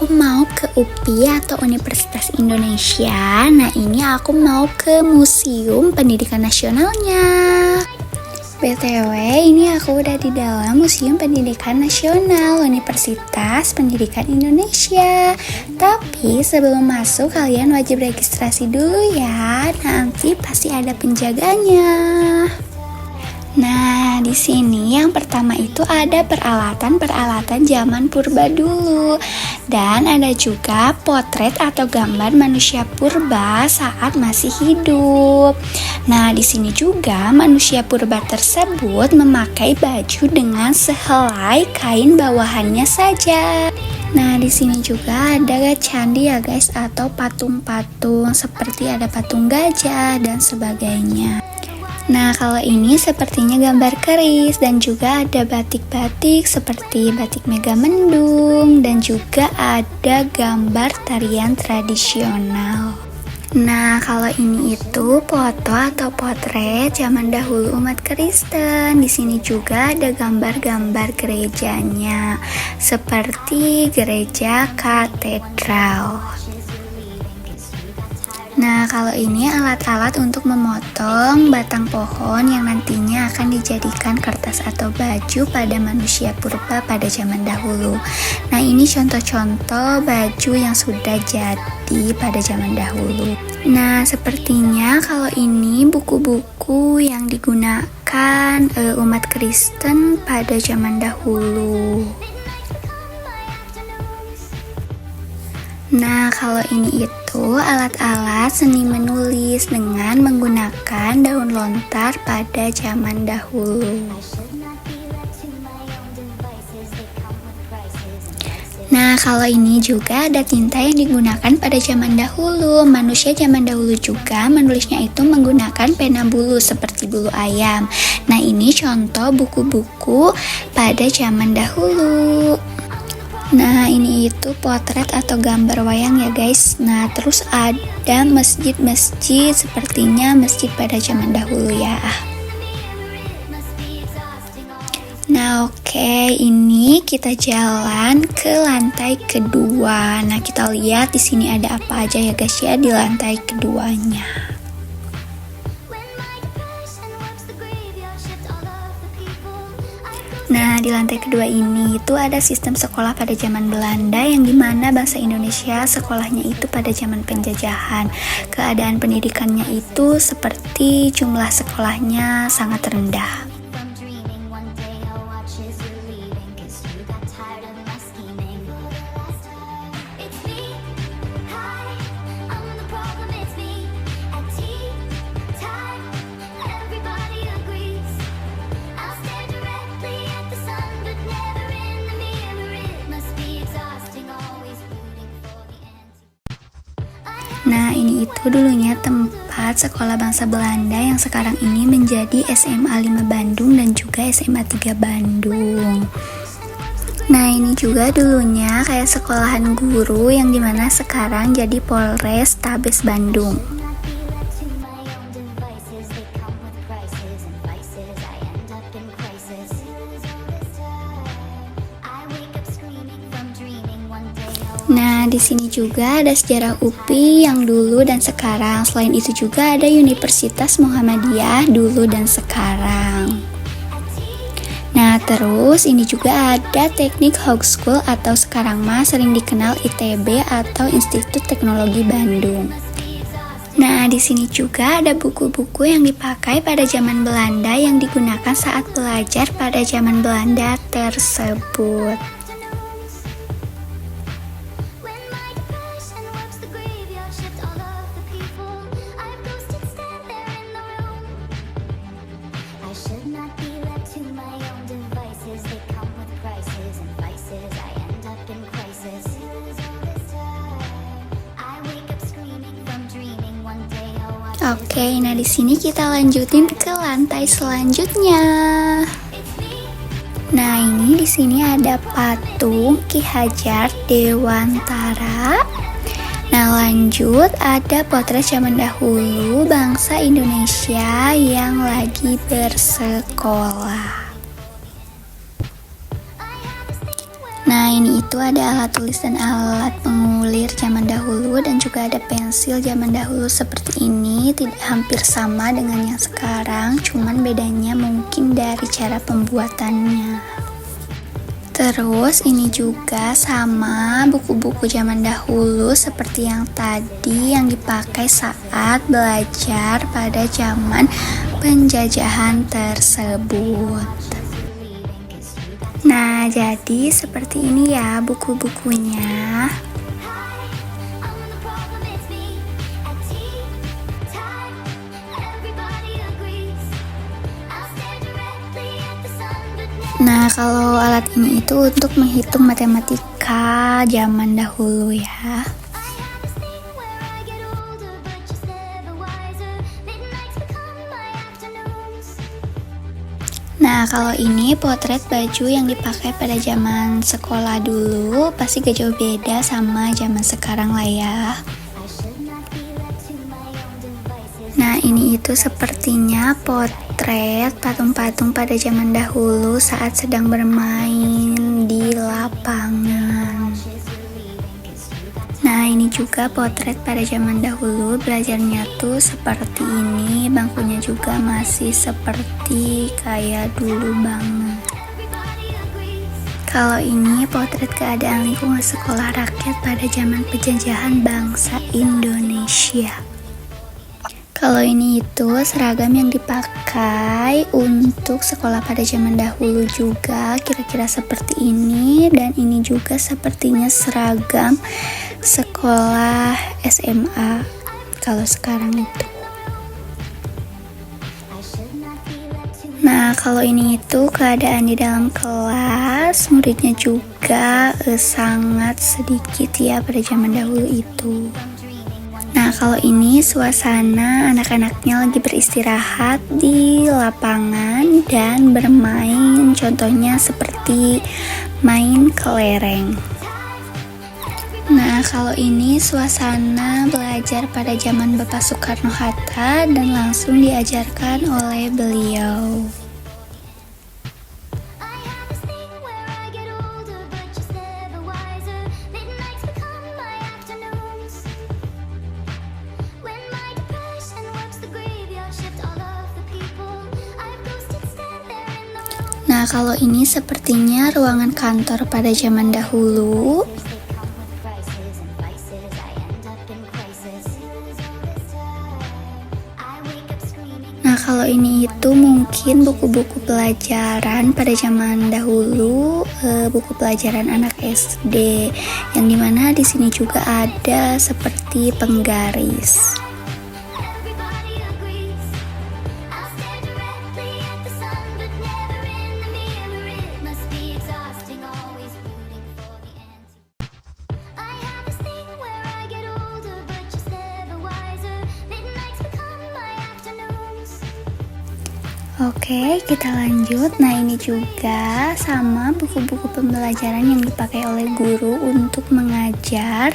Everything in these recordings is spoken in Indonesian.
aku mau ke UPI atau Universitas Indonesia. Nah, ini aku mau ke Museum Pendidikan Nasionalnya. BTW, ini aku udah di dalam Museum Pendidikan Nasional Universitas Pendidikan Indonesia. Tapi sebelum masuk kalian wajib registrasi dulu ya. Nanti pasti ada penjaganya. Nah, di sini yang pertama itu ada peralatan zaman purba dulu. Dan ada juga potret atau gambar manusia purba saat masih hidup. Nah, di sini juga manusia purba tersebut memakai baju dengan sehelai kain bawahannya saja. Nah, di sini juga ada candi ya guys, atau patung-patung seperti ada patung gajah dan sebagainya. Nah, kalau ini sepertinya gambar keris dan juga ada batik-batik seperti batik Megamendung dan juga ada gambar tarian tradisional. Nah, kalau ini itu foto atau potret zaman dahulu umat Kristen. Di sini juga ada gambar-gambar gerejanya seperti gereja katedral. Nah, kalau ini alat-alat untuk memotong batang pohon yang nantinya akan dijadikan kertas atau baju pada manusia purba pada zaman dahulu. Nah, ini contoh-contoh baju yang sudah jadi pada zaman dahulu. Nah, sepertinya kalau ini buku-buku yang digunakan umat Kristen pada zaman dahulu. Nah, kalau ini itu alat-alat seni menulis dengan menggunakan daun lontar pada zaman dahulu. Nah, kalau ini juga ada tinta yang digunakan pada zaman dahulu. Manusia zaman dahulu juga menulisnya itu menggunakan pena bulu seperti bulu ayam. Nah, ini contoh buku-buku pada zaman dahulu. Nah, ini itu potret atau gambar wayang ya guys. Nah, terus ada masjid-masjid, sepertinya masjid pada zaman dahulu ya. Nah, oke, ini kita jalan ke lantai kedua. Nah, kita lihat di sini ada apa aja ya guys ya di lantai keduanya. Nah, di lantai kedua ini itu ada sistem sekolah pada zaman Belanda yang dimana bangsa Indonesia sekolahnya itu pada zaman penjajahan. Keadaan pendidikannya itu seperti jumlah sekolahnya sangat rendah. Nah, ini itu dulunya tempat sekolah bangsa Belanda yang sekarang ini menjadi SMA 5 Bandung dan juga SMA 3 Bandung. Nah, ini juga dulunya kayak sekolahan guru yang dimana sekarang jadi Polres Tabes Bandung. Nah, di sini juga ada sejarah UPI yang dulu dan sekarang. Selain itu juga ada Universitas Muhammadiyah dulu dan sekarang. Nah, terus ini juga ada Teknik Hogeschool atau sekarang mah sering dikenal ITB atau Institut Teknologi Bandung. Nah, di sini juga ada buku-buku yang dipakai pada zaman Belanda yang digunakan saat belajar pada zaman Belanda tersebut. Oke, nah di sini kita lanjutin ke lantai selanjutnya. Nah, ini di sini ada patung Ki Hajar Dewantara. Nah, lanjut ada potret zaman dahulu bangsa Indonesia yang lagi bersekolah. Nah, ini itu ada alat tulis dan alat pengulir zaman dahulu, dan juga ada pensil zaman dahulu seperti ini. Tidak hampir sama dengan yang sekarang, cuman bedanya mungkin dari cara pembuatannya. Terus ini juga sama buku-buku zaman dahulu seperti yang tadi yang dipakai saat belajar pada zaman penjajahan tersebut. Nah, jadi seperti ini ya buku-bukunya. Nah, kalau alat ini itu untuk menghitung matematika zaman dahulu ya. Nah, kalau ini potret baju yang dipakai pada zaman sekolah dulu, pasti gak jauh beda sama zaman sekarang lah ya. Nah, ini itu sepertinya potret patung-patung pada zaman dahulu saat sedang bermain di lapangan. Nah, ini juga potret pada zaman dahulu, belajarnya tuh seperti ini, bangkunya juga masih seperti kayak dulu banget. Kalau ini potret keadaan lingkungan sekolah rakyat pada zaman penjajahan bangsa Indonesia. Kalau ini itu seragam yang dipakai untuk sekolah pada zaman dahulu juga, kira-kira seperti ini. Dan ini juga sepertinya seragam sekolah SMA kalau sekarang itu. Nah, kalau ini itu keadaan di dalam kelas, muridnya juga sangat sedikit ya pada zaman dahulu itu. Nah, kalau ini suasana anak-anaknya lagi beristirahat di lapangan dan bermain, contohnya seperti main kelereng. Nah, kalau ini suasana belajar pada zaman Bapak Soekarno-Hatta dan langsung diajarkan oleh beliau. Nah, kalau ini sepertinya ruangan kantor pada zaman dahulu. Nah, kalau ini itu mungkin buku-buku pelajaran pada zaman dahulu, buku pelajaran anak SD, yang dimana di sini juga ada seperti penggaris. Oke, kita lanjut. Nah, ini juga sama buku-buku pembelajaran yang dipakai oleh guru untuk mengajar,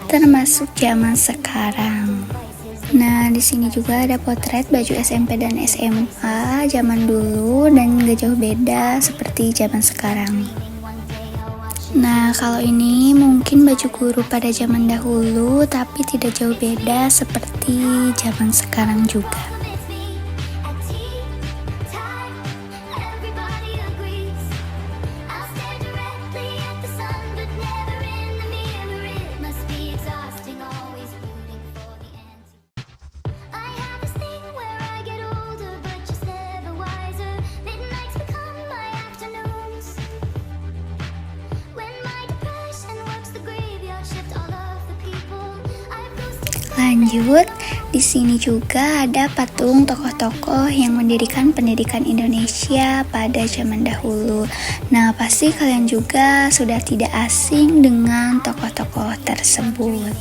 termasuk zaman sekarang. Nah, di sini juga ada potret baju SMP dan SMA zaman dulu dan gak jauh beda seperti zaman sekarang. Nah, kalau ini mungkin baju guru pada zaman dahulu, tapi tidak jauh beda seperti zaman sekarang juga. Lanjut, di sini juga ada patung tokoh-tokoh yang mendirikan pendidikan Indonesia pada zaman dahulu. Nah, pasti kalian juga sudah tidak asing dengan tokoh-tokoh tersebut.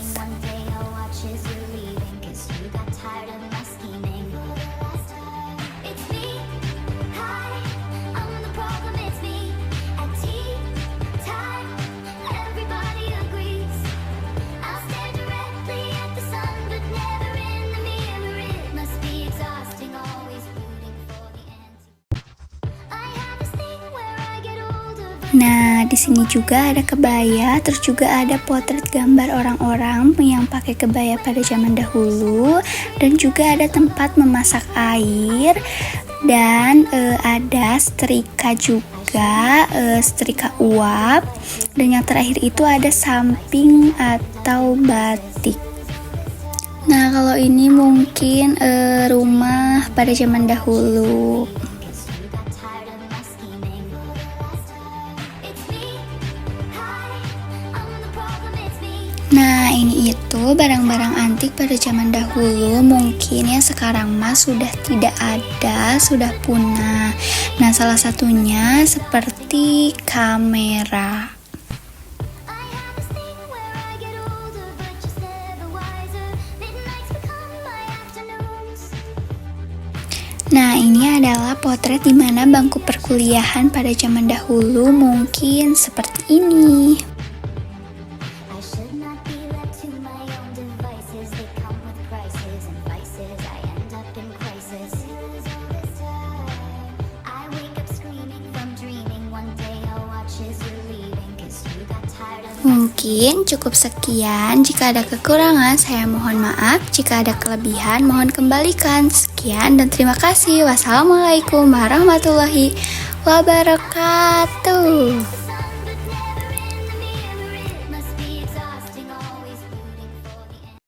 Nah, di sini juga ada kebaya, terus juga ada potret gambar orang-orang yang pakai kebaya pada zaman dahulu, dan juga ada tempat memasak air, dan ada setrika juga, setrika uap, dan yang terakhir itu ada samping atau batik. Nah, kalau ini mungkin rumah pada zaman dahulu. Nah, ini itu barang-barang antik pada zaman dahulu, mungkin ya sekarang mas sudah tidak ada, sudah punah. Nah, salah satunya seperti kamera. Nah, ini adalah potret di mana bangku perkuliahan pada zaman dahulu mungkin seperti ini. Mungkin cukup sekian. Jika ada kekurangan, saya mohon maaf. Jika ada kelebihan, mohon kembalikan. Sekian dan terima kasih. Wassalamualaikum warahmatullahi wabarakatuh.